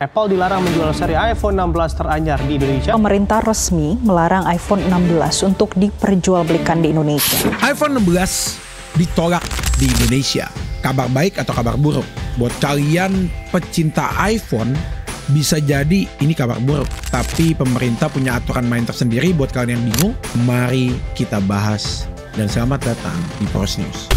Apple dilarang menjual seri iPhone 16 teranyar di Indonesia. Pemerintah resmi melarang iPhone 16 untuk diperjualbelikan di Indonesia. iPhone 16 ditolak di Indonesia. Kabar baik atau kabar buruk? Buat kalian pecinta iPhone, bisa jadi ini kabar buruk. Tapi pemerintah punya aturan main tersendiri. Buat kalian yang bingung, mari kita bahas. Dan selamat datang di Pros News.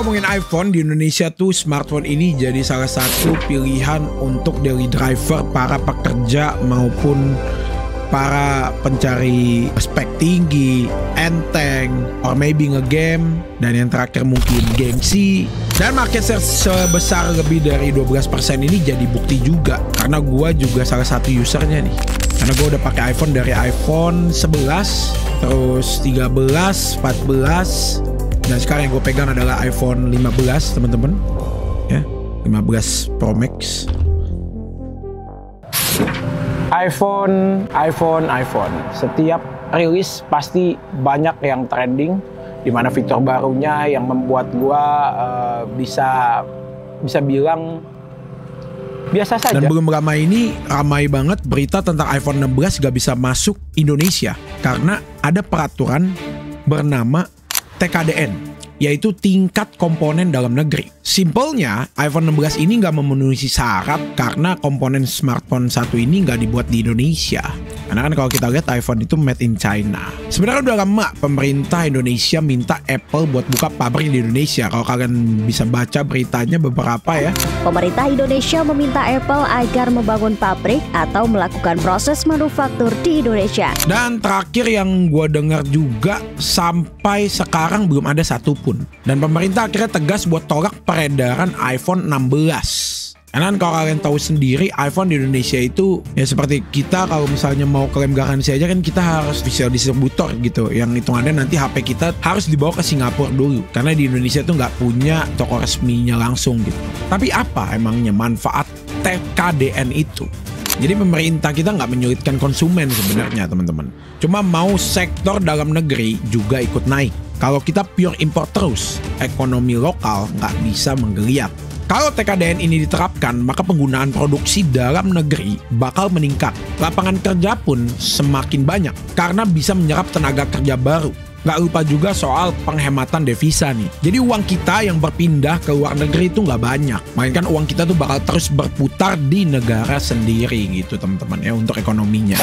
Ngomongin iPhone, di Indonesia tuh smartphone ini jadi salah satu pilihan untuk daily driver para pekerja maupun para pencari spek tinggi, enteng, or maybe nge-game, dan yang terakhir mungkin gengsi. Dan market share sebesar lebih dari 12% ini jadi bukti juga, karena gue juga salah satu usernya nih. Karena gue udah pakai iPhone dari iPhone 11, terus 13, 14, dan sekarang yang gue pegang adalah iPhone 15, teman-teman. Ya, 15 Pro Max. iPhone. Setiap rilis pasti banyak yang trending, di mana fitur barunya yang membuat gue bisa bilang biasa saja. Dan belum lama ini ramai banget berita tentang iPhone 16 gak bisa masuk Indonesia karena ada peraturan bernama TKDN, yaitu tingkat komponen dalam negeri. Simpelnya, iPhone 16 ini nggak memenuhi syarat karena komponen smartphone satu ini nggak dibuat di Indonesia. Karena kan kalau kita lihat iPhone itu made in China. Sebenarnya udah lama pemerintah Indonesia minta Apple buat buka pabrik di Indonesia. Kalau kalian bisa baca beritanya beberapa ya. Pemerintah Indonesia meminta Apple agar membangun pabrik atau melakukan proses manufaktur di Indonesia. Dan terakhir yang gue dengar juga, sampai sekarang belum ada satupun. Dan pemerintah akhirnya tegas buat tolak peredaran iPhone 16. Karena kalau kalian tahu sendiri, iPhone di Indonesia itu ya seperti kita kalau misalnya mau klaim garansi aja kan kita harus official distributor gitu. Yang hitungannya nanti HP kita harus dibawa ke Singapura dulu. Karena di Indonesia tuh nggak punya toko resminya langsung gitu. Tapi apa emangnya manfaat TKDN itu? Jadi pemerintah kita nggak menyulitkan konsumen sebenarnya, teman-teman. Cuma mau sektor dalam negeri juga ikut naik. Kalau kita pure import terus, ekonomi lokal nggak bisa menggeliat. Kalau TKDN ini diterapkan, maka penggunaan produksi dalam negeri bakal meningkat. Lapangan kerja pun semakin banyak karena bisa menyerap tenaga kerja baru. Gak lupa juga soal penghematan devisa nih. Jadi uang kita yang berpindah ke luar negeri itu gak banyak. Melainkan uang kita tuh bakal terus berputar di negara sendiri gitu teman-teman ya, untuk ekonominya.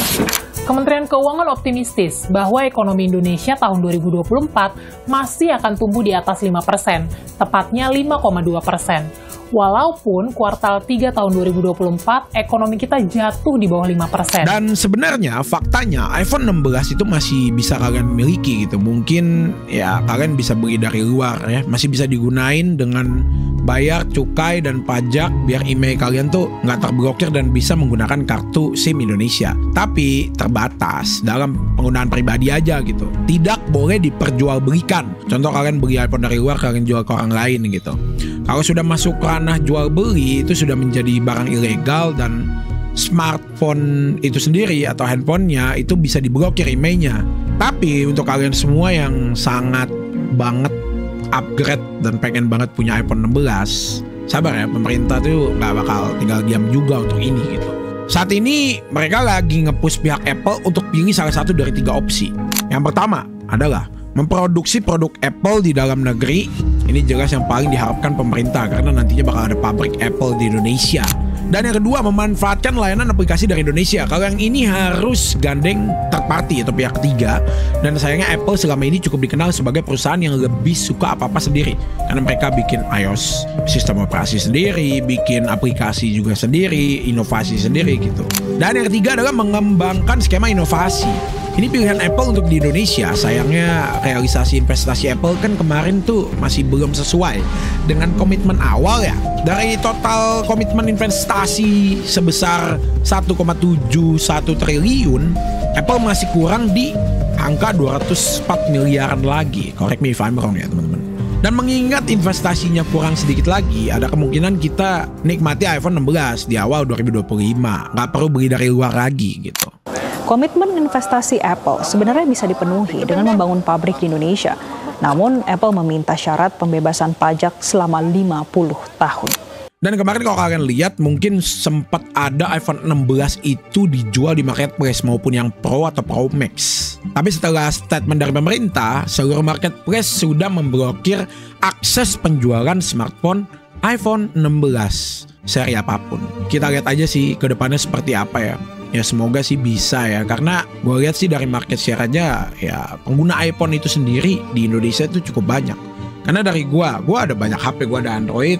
Kementerian Keuangan optimistis bahwa ekonomi Indonesia tahun 2024 masih akan tumbuh di atas 5%, tepatnya 5,2%. Walaupun kuartal 3 tahun 2024 ekonomi kita jatuh di bawah 5%. Dan sebenarnya faktanya iPhone 16 itu masih bisa kalian miliki gitu. Mungkin ya kalian bisa beli dari luar ya, masih bisa digunain dengan bayar cukai dan pajak biar email kalian tuh nggak terblokir dan bisa menggunakan kartu SIM Indonesia. Tapi terbatas dalam penggunaan pribadi aja gitu. Tidak boleh diperjualbelikan. Contoh kalian beli iPhone dari luar, kalian jual ke orang lain gitu. Kalau sudah masuk ranah jual beli itu sudah menjadi barang ilegal, dan smartphone itu sendiri atau handphonenya itu bisa diblokir emailnya. Tapi untuk kalian semua yang sangat banget upgrade dan pengen banget punya iPhone 16, sabar ya, pemerintah tuh nggak bakal tinggal diam juga untuk ini gitu. Saat ini mereka lagi nge-push pihak Apple untuk pilih salah satu dari 3 opsi. Yang pertama adalah memproduksi produk Apple di dalam negeri. Ini jelas yang paling diharapkan pemerintah karena nantinya bakal ada pabrik Apple di Indonesia. Dan yang kedua, memanfaatkan layanan aplikasi dari Indonesia. Kalau yang ini harus gandeng third party atau pihak ketiga. Dan sayangnya Apple selama ini cukup dikenal sebagai perusahaan yang lebih suka apa-apa sendiri. Karena mereka bikin iOS, sistem operasi sendiri, bikin aplikasi juga sendiri, inovasi sendiri gitu. Dan yang ketiga adalah mengembangkan skema inovasi. Ini pilihan Apple untuk di Indonesia. Sayangnya realisasi investasi Apple kan kemarin tuh masih belum sesuai dengan komitmen awal ya. Dari total komitmen investasi sebesar 1,71 triliun, Apple masih kurang di angka 204 miliaran lagi. Correct me if I'm wrong ya teman-teman. Dan mengingat investasinya kurang sedikit lagi, ada kemungkinan kita nikmati iPhone 16 di awal 2025. Nggak perlu beli dari luar lagi gitu. Komitmen investasi Apple sebenarnya bisa dipenuhi dengan membangun pabrik di Indonesia. Namun Apple meminta syarat pembebasan pajak selama 50 tahun. Dan kemarin kalau kalian lihat mungkin sempat ada iPhone 16 itu dijual di marketplace maupun yang Pro atau Pro Max. Tapi setelah statement dari pemerintah, seluruh marketplace sudah memblokir akses penjualan smartphone iPhone 16 seri apapun. Kita lihat aja sih ke depannya seperti apa ya. Ya semoga sih bisa ya, karena gue lihat sih dari market share aja ya pengguna iPhone itu sendiri di Indonesia itu cukup banyak. Karena dari gue ada banyak HP, gue ada Android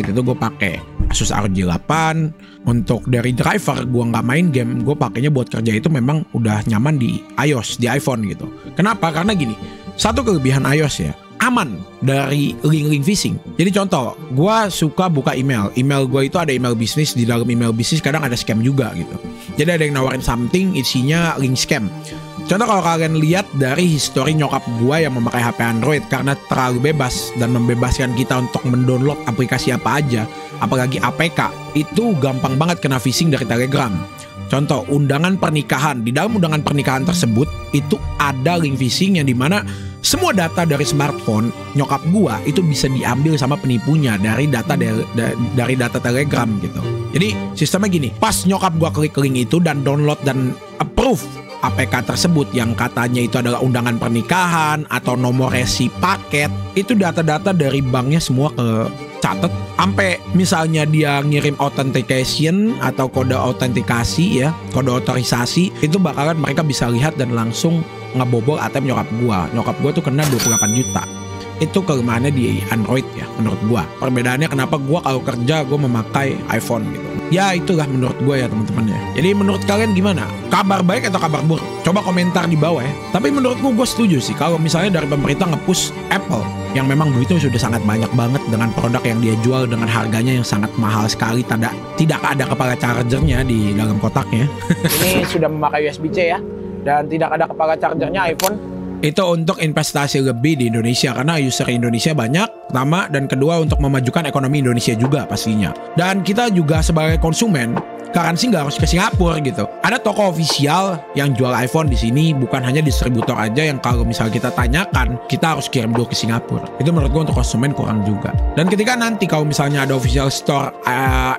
itu gue pakai Asus ROG 8. Untuk dari driver gue nggak main game, gue pakainya buat kerja itu memang udah nyaman di iOS, di iPhone gitu. Kenapa? Karena gini, satu kelebihan iOS ya, aman dari link-link phishing. Jadi contoh, gue suka buka email gue itu ada email bisnis, di dalam email bisnis kadang ada scam juga gitu. Jadi ada yang nawarin something, isinya link scam. Contoh kalau kalian lihat dari histori nyokap gue yang memakai HP Android karena terlalu bebas dan membebaskan kita untuk mendownload aplikasi apa aja, apalagi APK, itu gampang banget kena phishing dari Telegram. Contoh, undangan pernikahan. Di dalam undangan pernikahan tersebut itu ada link phishing yang dimana semua data dari smartphone nyokap gua itu bisa diambil sama penipunya dari data dari data Telegram gitu. Jadi sistemnya gini, pas nyokap gua klik link itu dan download dan approve APK tersebut yang katanya itu adalah undangan pernikahan atau nomor resi paket, itu data-data dari banknya semua ke catat. Sampai misalnya dia ngirim authentication atau kode autentikasi ya, kode otorisasi, itu bakalan mereka bisa lihat dan langsung ngebobol ATM nyokap gua tuh kena 28 juta. Itu kelemahannya di Android ya menurut gua. Perbedaannya kenapa gua kalau kerja gua memakai iPhone gitu. Ya itulah menurut gua ya teman-teman ya. Jadi menurut kalian gimana? Kabar baik atau kabar buruk? Coba komentar di bawah ya. Tapi menurutku gua setuju sih kalau misalnya dari pemerintah nge-push Apple yang memang duitnya sudah sangat banyak banget dengan produk yang dia jual dengan harganya yang sangat mahal sekali, tidak ada kepala chargernya di dalam kotaknya. Ini sudah memakai USB-C ya, dan tidak ada kepala chargernya iPhone. Itu untuk investasi lebih di Indonesia karena user Indonesia banyak, pertama, dan kedua untuk memajukan ekonomi Indonesia juga pastinya. Dan kita juga sebagai konsumen, currency nggak harus ke Singapura gitu. Ada toko official yang jual iPhone di sini, bukan hanya distributor aja yang kalau misalnya kita tanyakan, kita harus kirim dulu ke Singapura. Itu menurut gue untuk konsumen kurang juga. Dan ketika nanti kalau misalnya ada official store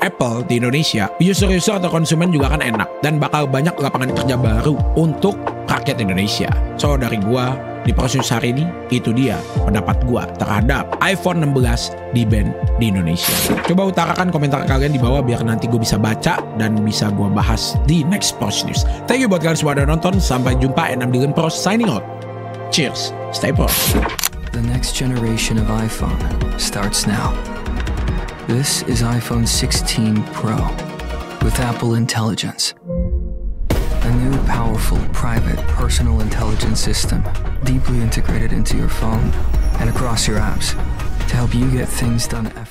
Apple di Indonesia, user-user atau konsumen juga akan enak dan bakal banyak lapangan kerja baru untuk rakyat Indonesia. So dari gua di proses hari ini, itu dia pendapat gua terhadap iPhone 16 di ban di Indonesia. Coba utarakan komentar kalian di bawah biar nanti gue bisa baca dan bisa gua bahas di next Pros News. Thank you buat kalian semua udah nonton. Sampai jumpa. And I'm Dylan Pros signing out. Cheers. Stay pros. The next generation of iPhone starts now. This is iPhone 16 Pro with Apple Intelligence. A new powerful, private, personal intelligence system deeply integrated into your phone and across your apps to help you get things done effortlessly.